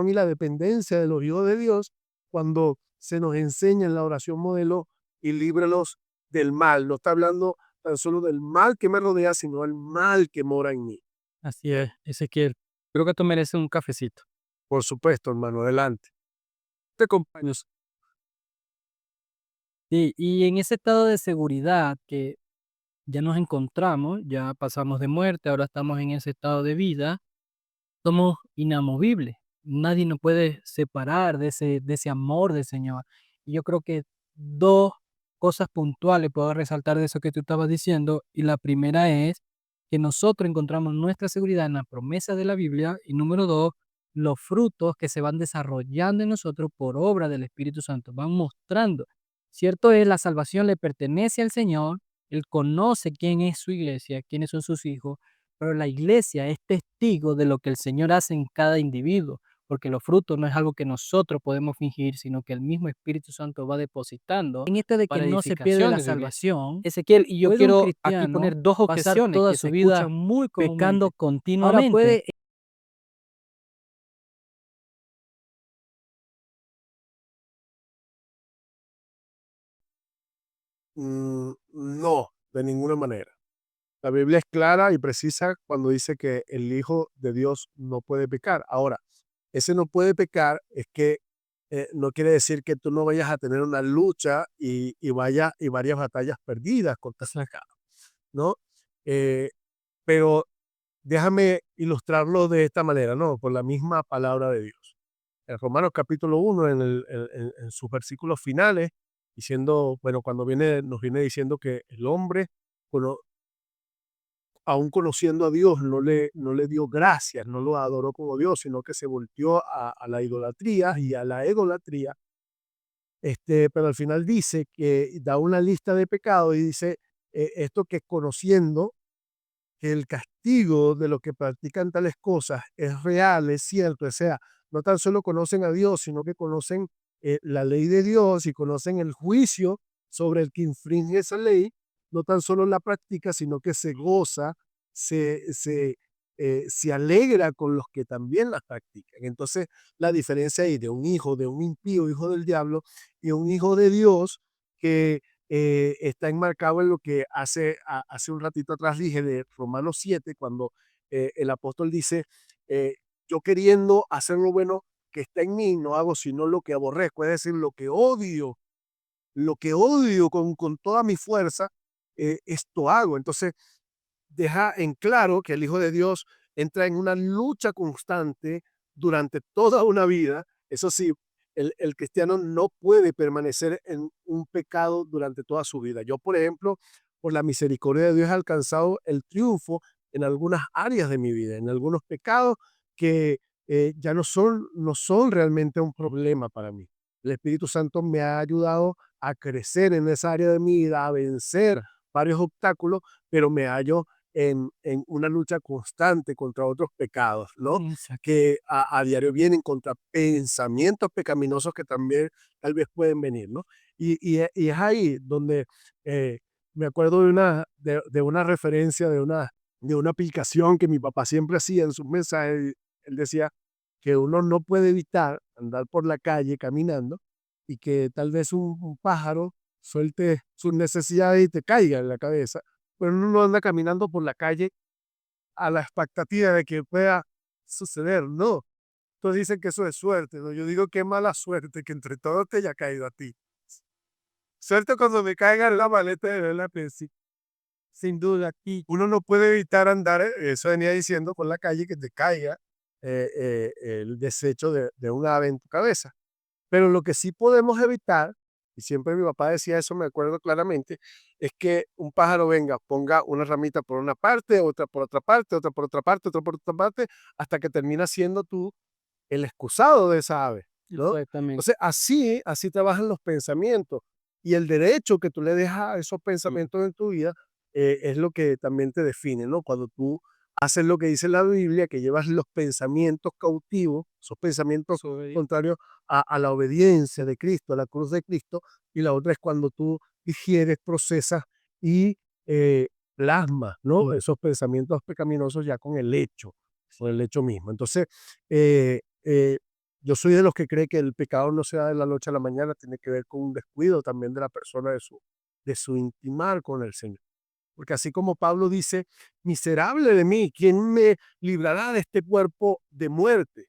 y la dependencia de los hijos de Dios cuando se nos enseña en la oración modelo y líbralos del mal. No está hablando tan solo del mal que me rodea, sino el mal que mora en mí. Así es, Ezequiel. Creo que tú mereces un cafecito. Por supuesto, hermano, adelante. Te acompaño. Sí, y en ese estado de seguridad que ya nos encontramos, ya pasamos de muerte, ahora estamos en ese estado de vida, somos inamovibles. Nadie nos puede separar de ese amor del Señor. Y yo creo que dos cosas puntuales puedo resaltar de eso que tú estabas diciendo. Y la primera es que nosotros encontramos nuestra seguridad en la promesa de la Biblia. Y número dos, los frutos que se van desarrollando en nosotros por obra del Espíritu Santo, van mostrando. Cierto es, la salvación le pertenece al Señor. Él conoce quién es su iglesia, quiénes son sus hijos, pero la iglesia es testigo de lo que el Señor hace en cada individuo, porque los frutos no es algo que nosotros podemos fingir, sino que el mismo Espíritu Santo va depositando en este de que para no se pierde edificación la de su iglesia. salvación. Ezequiel, y yo Puede un quiero aquí cristiano poner dos pasar objeciones toda que su se vida escuchan muy pecando comúnmente. Ahora continuamente. puede No, de ninguna manera. La Biblia es clara y precisa cuando dice que el Hijo de Dios no puede pecar. Ahora, ese no puede pecar es que no quiere decir que tú no vayas a tener una lucha y varias batallas perdidas contra ese pecado, ¿no? Eh, pero déjame ilustrarlo de esta manera, ¿no? Por la misma palabra de Dios. En Romanos capítulo 1, en sus versículos finales, diciendo, bueno, cuando nos viene diciendo que el hombre cono- aún conociendo a Dios, no le dio gracias, no lo adoró como Dios, sino que se volteó a la idolatría y a la egolatría. Pero al final dice que da una lista de pecados y dice, esto que conociendo que el castigo de los que practican tales cosas es real, es cierto, o sea, no tan solo conocen a Dios, sino que conocen la ley de Dios y conocen el juicio sobre el que infringe esa ley, no tan solo la practica, sino que se goza, se alegra con los que también la practican. Entonces, la diferencia ahí de un hijo, de un impío, hijo del diablo, y un hijo de Dios que está enmarcado en lo que hace un ratito atrás dije de Romanos 7, cuando el apóstol dice, eh, yo queriendo hacer lo bueno que está en mí, no hago sino lo que aborrezco, es decir, lo que odio con toda mi fuerza, esto hago. Entonces, deja en claro que el Hijo de Dios entra en una lucha constante durante toda una vida. Eso sí, el cristiano no puede permanecer en un pecado durante toda su vida. Yo, por ejemplo, por la misericordia de Dios he alcanzado el triunfo en algunas áreas de mi vida, en algunos pecados que ya no son realmente un problema para mí. El Espíritu Santo me ha ayudado a crecer en esa área de mi vida, a vencer varios obstáculos, pero me hallo en una lucha constante contra otros pecados, ¿no? Exacto. Que a diario vienen contra pensamientos pecaminosos que también tal vez pueden venir, ¿no? Y es ahí donde eh, me acuerdo de una referencia de una aplicación que mi papá siempre hacía en sus mensajes. Él decía que uno no puede evitar andar por la calle caminando y que tal vez un pájaro suelte sus necesidades y te caiga en la cabeza, pero uno no anda caminando por la calle a la expectativa de que pueda suceder, no. Entonces dicen que eso es suerte, ¿no? Yo digo que mala suerte que entre todos te haya caído a ti. Suerte cuando me caiga en la maleta de la Pepsi. Sin duda, aquí uno no puede evitar andar, eso venía diciendo, por la calle que te caiga el desecho de un ave en tu cabeza. Pero lo que sí podemos evitar, y siempre mi papá decía eso, me acuerdo claramente, es que un pájaro venga, ponga una ramita por una parte, otra por otra parte, otra por otra parte, otra por otra parte, hasta que termina siendo tú el excusado de esa ave, ¿no? exactamente. Entonces, así trabajan los pensamientos. Y el derecho que tú le dejas a esos pensamientos en tu vida es lo que también te define, ¿no? Cuando tú haces lo que dice la Biblia, que llevas los pensamientos cautivos, esos pensamientos Soy contrarios a la obediencia de Cristo, a la cruz de Cristo, y la otra es cuando tú digieres, procesas y plasmas, ¿no? Esos pensamientos pecaminosos ya con el hecho mismo. Entonces, yo soy de los que cree que el pecado no se da de la noche a la mañana, tiene que ver con un descuido también de la persona de su intimar con el Señor. Porque así como Pablo dice, miserable de mí, ¿quién me librará de este cuerpo de muerte?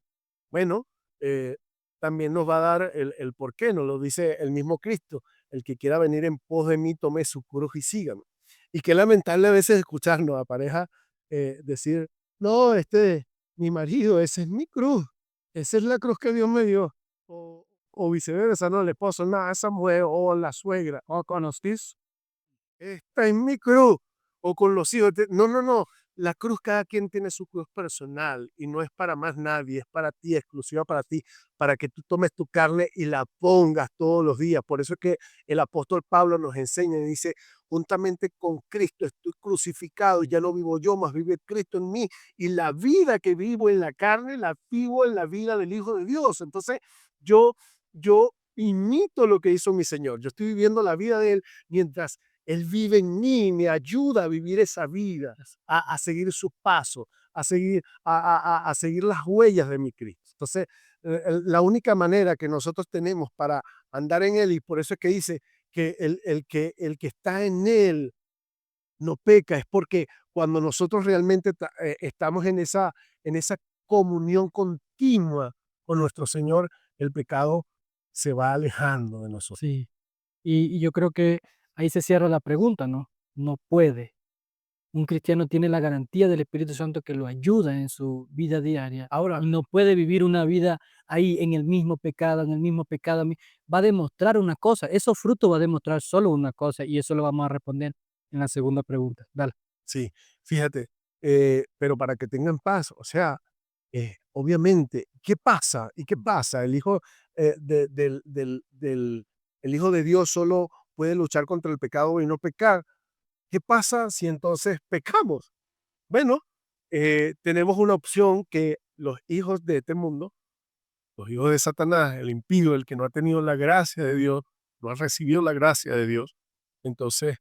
Bueno, eh, también nos va a dar el por qué, nos lo dice el mismo Cristo, el que quiera venir en pos de mí, tome su cruz y sígame. Y qué lamentable a veces escucharnos a pareja decir, no, mi marido, esa es mi cruz, esa es la cruz que Dios me dio. O viceversa, no, el esposo, no, esa mujer, o la suegra, o conocís, esta es mi cruz, o con los hijos. No, no, no. La cruz, cada quien tiene su cruz personal y no es para más nadie, es para ti, exclusiva para ti, para que tú tomes tu carne y la pongas todos los días. Por eso es que el apóstol Pablo nos enseña y dice, juntamente con Cristo estoy crucificado, ya no vivo yo, más vive Cristo en mí, y la vida que vivo en la carne, la vivo en la vida del Hijo de Dios. Entonces, yo imito lo que hizo mi Señor, yo estoy viviendo la vida de Él mientras él vive en mí, me ayuda a vivir esa vida, a seguir sus pasos, a seguir las huellas de mi Cristo. Entonces, la única manera que nosotros tenemos para andar en Él, y por eso es que dice que el que está en Él no peca, es porque cuando nosotros realmente estamos en esa comunión continua con nuestro Señor, el pecado se va alejando de nosotros. sí. Y yo creo que ahí se cierra la pregunta, ¿no? No puede. Un cristiano tiene la garantía del Espíritu Santo que lo ayuda en su vida diaria Ahora, y no puede vivir una vida ahí en el mismo pecado, en el mismo pecado. Va a demostrar una cosa, esos frutos va a demostrar solo una cosa y eso lo vamos a responder en la segunda pregunta. Dale. Sí, fíjate, pero para que tengan paz, o sea, obviamente, ¿qué pasa? ¿Y qué pasa? El hijo el hijo de Dios solo puede luchar contra el pecado y no pecar. ¿Qué pasa si entonces pecamos? Bueno, tenemos una opción que los hijos de este mundo, los hijos de Satanás, el impío, el que no ha tenido la gracia de Dios, no ha recibido la gracia de Dios, entonces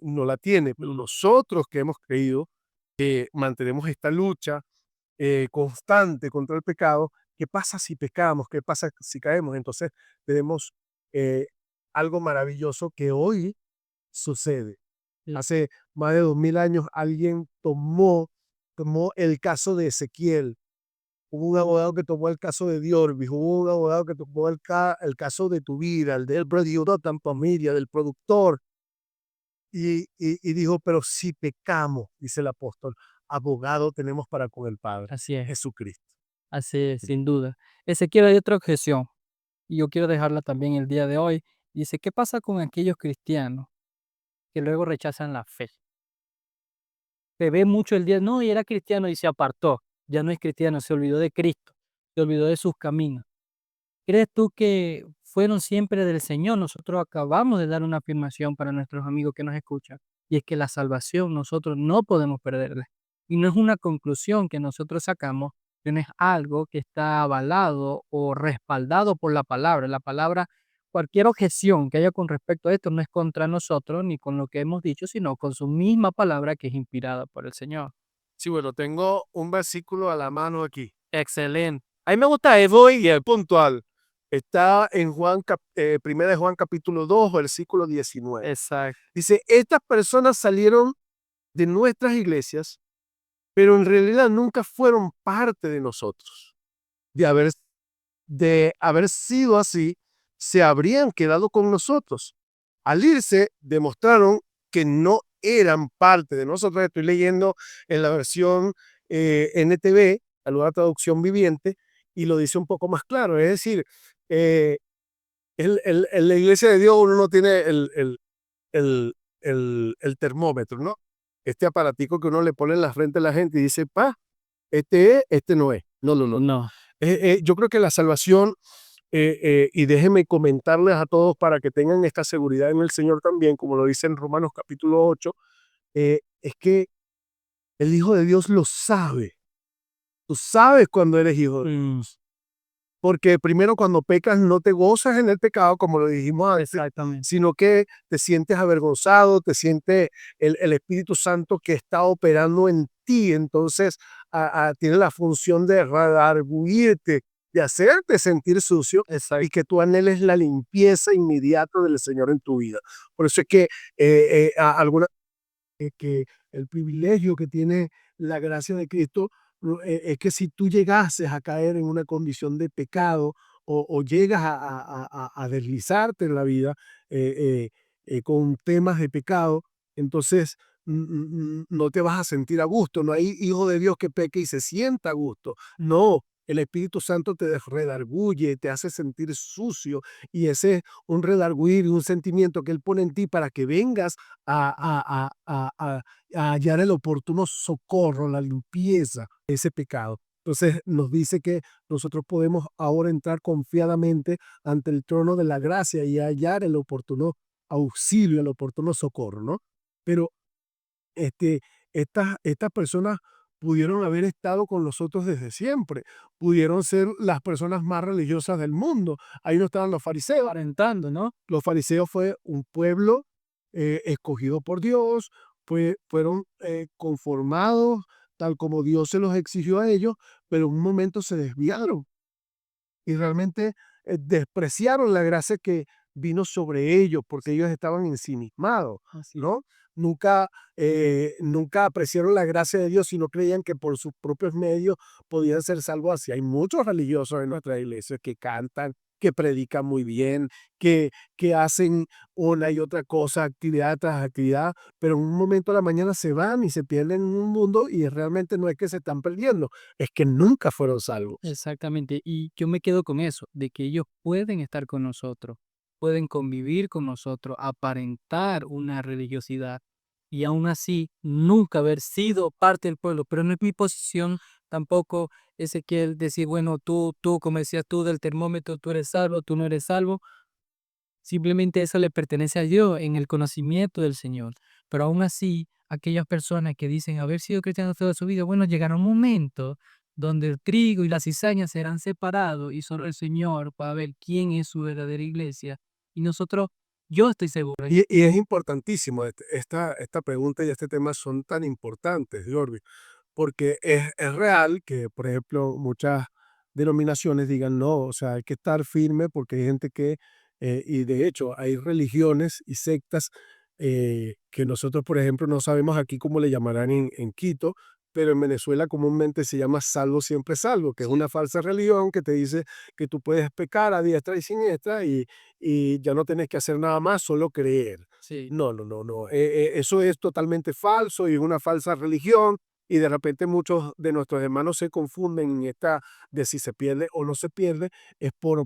no la tiene. Pero nosotros que hemos creído, mantenemos esta lucha constante contra el pecado. ¿Qué pasa si pecamos? ¿Qué pasa si caemos? Entonces tenemos eh, algo maravilloso que hoy sucede. Sí. Hace más de 2000 años alguien tomó el caso de Ezequiel. Hubo un abogado que tomó el caso de Diorbi, hubo un abogado que tomó el caso de tu vida, el del tan familia, del productor, y dijo, pero si pecamos, dice el apóstol, abogado tenemos para con el Padre, Así Jesucristo. es, sin duda. Ezequiel, hay otra objeción, y yo quiero dejarla también el día de hoy. Dice, ¿qué pasa con aquellos cristianos que luego rechazan la fe? Se ve mucho el día, no, y era cristiano y se apartó. Ya no es cristiano, se olvidó de Cristo, se olvidó de sus caminos. ¿Crees tú que fueron siempre del Señor? Nosotros acabamos de dar una afirmación para nuestros amigos que nos escuchan, y es que la salvación nosotros no podemos perderla. Y no es una conclusión que nosotros sacamos, sino es algo que está avalado o respaldado por la palabra. La palabra, cualquier objeción que haya con respecto a esto no es contra nosotros ni con lo que hemos dicho, sino con su misma palabra que es inspirada por el Señor. Sí, bueno, tengo un versículo a la mano aquí. Excelente. A mí me gusta eso y es puntual. Está en Primera de Juan capítulo 2, versículo 19. Exacto. Dice, estas personas salieron de nuestras iglesias, pero en realidad nunca fueron parte de nosotros. De haber sido así, se habrían quedado con nosotros. Al irse, demostraron que no eran parte de nosotros. Estoy leyendo en la versión NTV, la nueva traducción viviente, y lo dice un poco más claro. Es decir, eh, en la iglesia de Dios uno no tiene el termómetro, ¿no? Este aparatico que uno le pone en la frente a la gente y dice, este es, este no es. No, no, no. No. Yo creo que la salvación, y déjenme comentarles a todos para que tengan esta seguridad en el Señor también, como lo dice en Romanos capítulo 8, es que el Hijo de Dios lo sabe. Tú sabes cuando eres hijo de Mm, Dios. Porque primero cuando pecas no te gozas en el pecado, como lo dijimos antes, exactamente. sino que te sientes avergonzado, te siente el Espíritu Santo que está operando en ti. Entonces tiene la función de redarguirte, de hacerte sentir sucio y Exacto. que tú anheles la limpieza inmediata del Señor en tu vida. Por eso es que alguna que el privilegio que tiene la gracia de Cristo es que si tú llegases a caer en una condición de pecado o llegas a deslizarte en la vida con temas de pecado, entonces no te vas a sentir a gusto. No hay hijo de Dios que peque y se sienta a gusto. No, el Espíritu Santo te redarguye, te hace sentir sucio y ese es un redarguir y un sentimiento que Él pone en ti para que vengas a, a, a, a, a- a hallar el oportuno socorro, la limpieza de ese pecado. Entonces nos dice que nosotros podemos ahora entrar confiadamente ante el trono de la gracia y hallar el oportuno auxilio, el oportuno socorro, ¿no? Pero este, estas personas pudieron haber estado con nosotros desde siempre, pudieron ser las personas más religiosas del mundo. Ahí no estaban los fariseos. Aparentando, ¿no? Los fariseos fue un pueblo escogido por Dios, fueron conformados tal como Dios se los exigió a ellos, pero en un momento se desviaron y realmente despreciaron la gracia que vino sobre ellos porque ellos estaban ensimismados, Así es. ¿no? Nunca apreciaron la gracia de Dios, sino creían que por sus propios medios podían ser salvos así. Hay muchos religiosos en nuestra iglesia que cantan, que predican muy bien, que hacen una y otra cosa, actividad tras actividad, pero en un momento a la mañana se van y se pierden en un mundo y realmente no es que se están perdiendo, es que nunca fueron salvos. Exactamente. Y yo me quedo con eso, de que ellos pueden estar con nosotros, pueden convivir con nosotros, aparentar una religiosidad, y aún así nunca haber sido parte del pueblo. Pero no es mi posición tampoco, Ezequiel, decir, bueno, tú, como decías tú del termómetro, tú eres salvo, tú no eres salvo. Simplemente eso le pertenece a Dios en el conocimiento del Señor. Pero aún así, aquellas personas que dicen haber sido cristianos toda su vida, bueno, llegará un momento donde el trigo y la cizaña serán separados y solo el Señor va a ver quién es su verdadera iglesia. Y nosotros, yo estoy seguro. Y es importantísimo, esta pregunta y este tema son tan importantes, Jordi, porque es real que, por ejemplo, muchas denominaciones digan no, o sea, hay que estar firme porque hay gente que, y de hecho hay religiones y sectas que nosotros, por ejemplo, no sabemos aquí cómo le llamarán en Quito, pero en Venezuela comúnmente se llama salvo siempre salvo, que es una falsa religión que te dice que tú puedes pecar a diestra y siniestra y ya no tienes que hacer nada más, solo creer. Sí, No, no, no, no. Eso es totalmente falso y es una falsa religión y de repente muchos de nuestros hermanos se confunden en esta de si se pierde o no se pierde, es por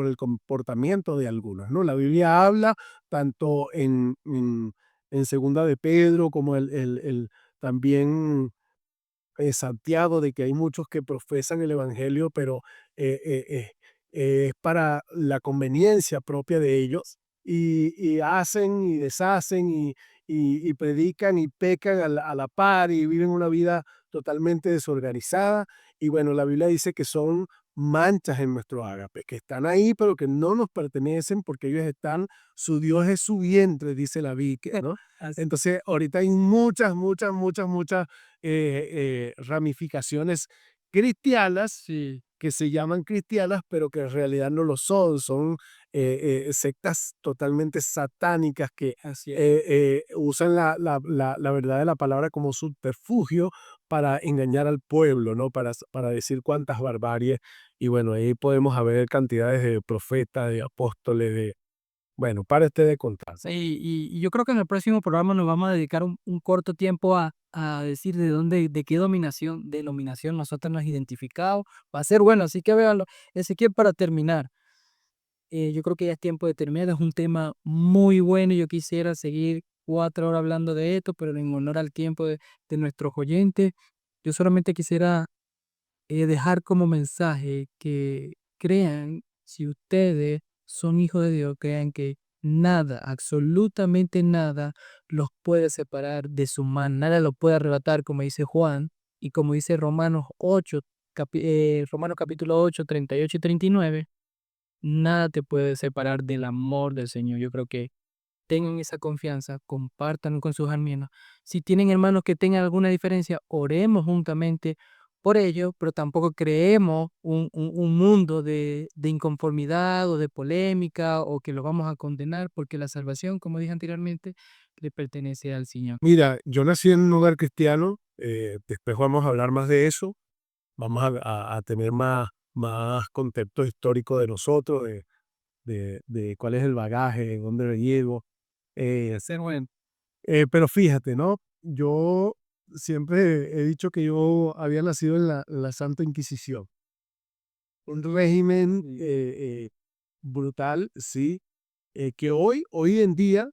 el comportamiento de algunos, ¿no? La Biblia habla tanto en Segunda de Pedro como también Santiago de que hay muchos que profesan el Evangelio, pero eh, eh, eh, es para la conveniencia propia de ellos y hacen y deshacen y predican y pecan a la par y viven una vida totalmente desorganizada. Y bueno, la Biblia dice que son manchas en nuestro ágape, que están ahí, pero que no nos pertenecen porque ellos están, su Dios es su vientre, dice la Biblia, ¿no? así, Entonces, ahorita hay muchas, muchas, muchas, muchas ramificaciones cristianas sí, que se llaman cristianas, pero que en realidad no lo son, son sectas totalmente satánicas que así es. usan la verdad de la palabra como subterfugio para engañar al pueblo, ¿no? Para decir cuántas barbaries. Y bueno, ahí podemos haber cantidades de profetas, de apóstoles, de... Bueno, para este de contar. Sí, y yo creo que en el próximo programa nos vamos a dedicar un corto tiempo a decir de dónde, de qué denominación nosotros nos identificamos. Va a ser bueno, así que véanlo. Ezequiel, para terminar, yo creo que ya es tiempo de terminar. Es un tema muy bueno. Yo quisiera seguir 4 horas hablando de esto, pero en honor al tiempo de nuestros oyentes, yo solamente quisiera dejar como mensaje que crean, si ustedes son hijos de Dios, crean que nada, absolutamente nada, los puede separar de su mano, nada los puede arrebatar, como dice Juan, y como dice Romanos 8, Romanos capítulo 8, 38 y 39, nada te puede separar del amor del Señor. Yo creo que tengan esa confianza, compartan con sus hermanos. Si tienen hermanos que tengan alguna diferencia, oremos juntamente por ello, pero tampoco creemos un mundo de inconformidad o de polémica o que lo vamos a condenar, porque la salvación, como dije anteriormente, le pertenece al Señor. Mira, yo nací en un hogar cristiano, después vamos a hablar más de eso, vamos a tener más contexto histórico de nosotros, de cuál es el bagaje, dónde lo llevo. Ser bueno. Pero fíjate, ¿no? Yo siempre he dicho que yo había nacido en la Santa Inquisición, un régimen Sí. brutal, sí, que hoy en día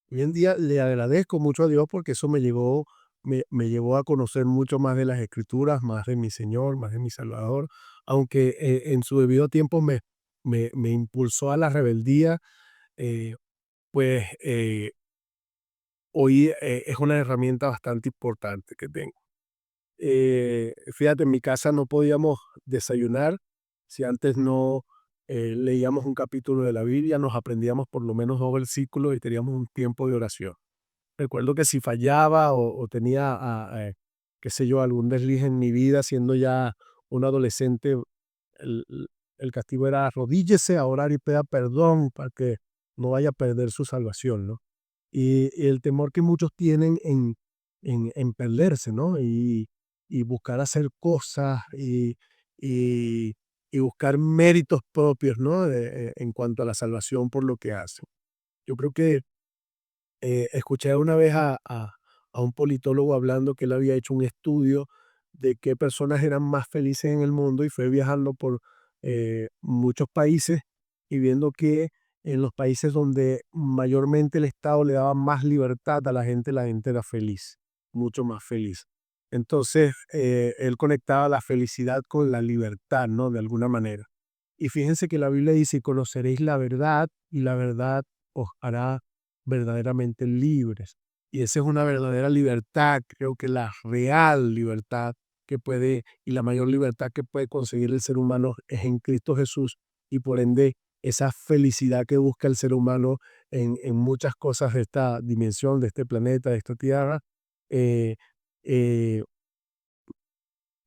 le agradezco mucho a Dios porque eso me llevó a conocer mucho más de las Escrituras, más de mi Señor, más de mi Salvador, aunque en su debido tiempo me impulsó a la rebeldía, eh, pues hoy es una herramienta bastante importante que tengo. Fíjate, en mi casa no podíamos desayunar si antes no leíamos un capítulo de la Biblia, nos aprendíamos por lo menos 2 versículos y teníamos un tiempo de oración. Recuerdo que si fallaba o tenía, qué sé yo, algún desliz en mi vida, siendo ya un adolescente, el, el- el castigo era arrodíllese a orar y pida perdón para que no vaya a perder su salvación, ¿no? Y el temor que muchos tienen en perderse, ¿no? Y buscar hacer cosas y, y buscar méritos propios, ¿no? En cuanto a la salvación por lo que hacen. Yo creo que escuché una vez a un politólogo hablando que él había hecho un estudio de qué personas eran más felices en el mundo y fue viajando por muchos países y viendo que en los países donde mayormente el Estado le daba más libertad a la gente era feliz, mucho más feliz. Entonces, él conectaba la felicidad con la libertad, ¿no? De alguna manera. Y fíjense que la Biblia dice, conoceréis la verdad y la verdad os hará verdaderamente libres. Y esa es una verdadera libertad, creo que la real libertad que puede y la mayor libertad que puede conseguir el ser humano es en Cristo Jesús y por ende esa felicidad que busca el ser humano en muchas cosas de esta dimensión, de este planeta, de esta tierra, eh, eh,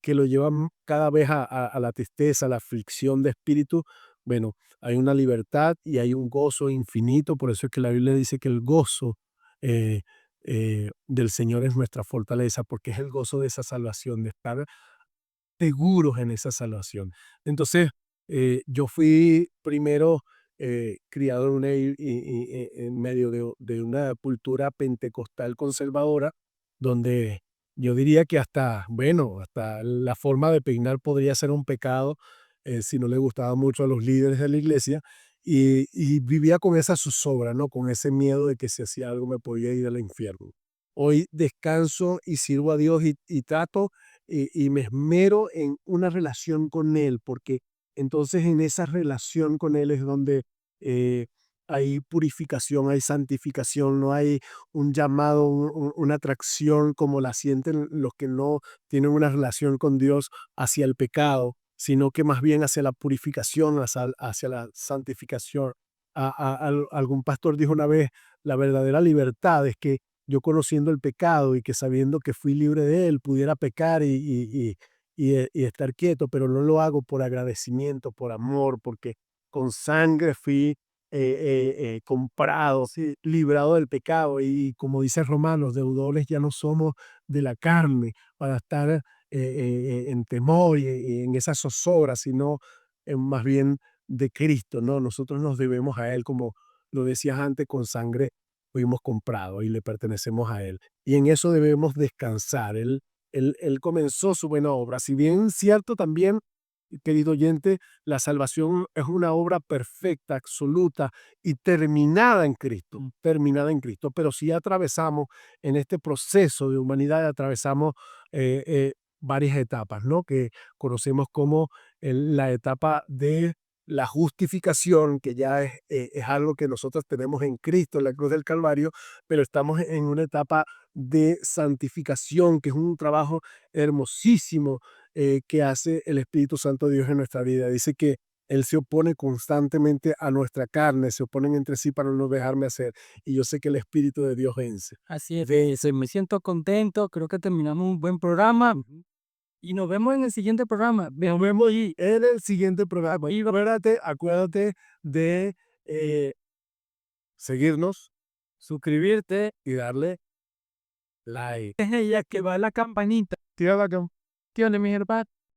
que lo llevan cada vez a la tristeza, a la aflicción de espíritu. Bueno, hay una libertad y hay un gozo infinito, por eso es que la Biblia dice que el gozo eh, del Señor es nuestra fortaleza, porque es el gozo de esa salvación, de estar seguros en esa salvación. Entonces, yo fui primero criado en, en medio de una cultura pentecostal conservadora, donde yo diría que hasta, bueno, hasta la forma de peinar podría ser un pecado si no le gustaba mucho a los líderes de la iglesia. Y vivía con esa zozobra, ¿no? Con ese miedo de que si hacía algo me podía ir al infierno. Hoy descanso y sirvo a Dios y trato y me esmero en una relación con Él, porque entonces en esa relación con Él es donde eh, hay purificación, hay santificación, no hay un llamado, una atracción como la sienten los que no tienen una relación con Dios hacia el pecado, sino que más bien hacia la purificación, hacia la santificación. Algún pastor dijo una vez, la verdadera libertad es que yo conociendo el pecado y que sabiendo que fui libre de él, pudiera pecar y estar quieto, pero no lo hago por agradecimiento, por amor, porque con sangre fui comprado, sí, librado del pecado. Y como dice Romanos, deudores ya no somos de la carne para estar en temor y en esa zozobra, sino más bien de Cristo, ¿no? Nosotros nos debemos a Él, como lo decías antes, con sangre fuimos comprados y le pertenecemos a Él. Y en eso debemos descansar. Él comenzó su buena obra. Si bien cierto también, querido oyente, la salvación es una obra perfecta, absoluta y terminada en Cristo, terminada en Cristo. Pero si atravesamos en este proceso de humanidad, atravesamos varias etapas, ¿no? Que conocemos como la etapa de la justificación, que ya es algo que nosotros tenemos en Cristo, en la cruz del Calvario, pero estamos en una etapa de santificación, que es un trabajo hermosísimo que hace el Espíritu Santo de Dios en nuestra vida. Dice que Él se opone constantemente a nuestra carne, se oponen entre sí para no dejarme hacer. Y yo sé que el Espíritu de Dios vence. Así es, me siento contento, creo que terminamos un buen programa y nos vemos en el siguiente programa. Nos vemos en el siguiente programa. Y acuérdate de seguirnos, Suscribirte y darle like. y activar la campanita. Tira la cam- Tío de mi hermano.